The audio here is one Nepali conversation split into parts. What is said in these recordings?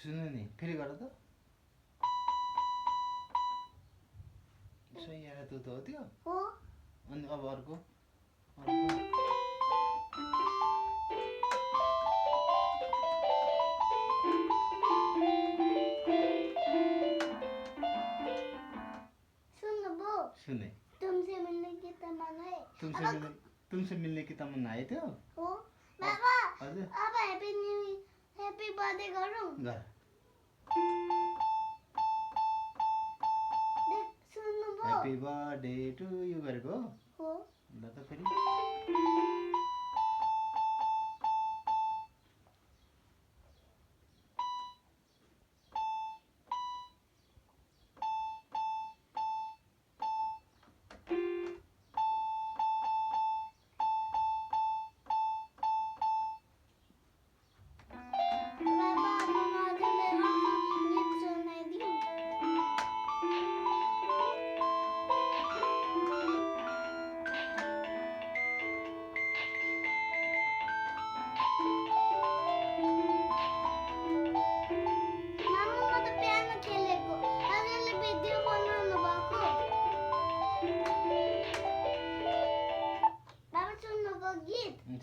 सुन्नु नि फेरि गर त सही आएर त हो त्यो हो अनि अब अर्को सुने तुमसे मिलने की तमन्ना आयो त्यो हो बाबा हजुर अब ह्यापी बर्थडे गरौँ गर सुन्नुभयो ह्यापी बर्थडे टु यु गरेको हो ल त फेरि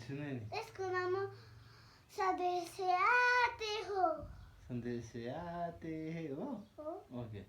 सुने नि इसको नाम संदेश से आते हो संदेश से आते हो ओके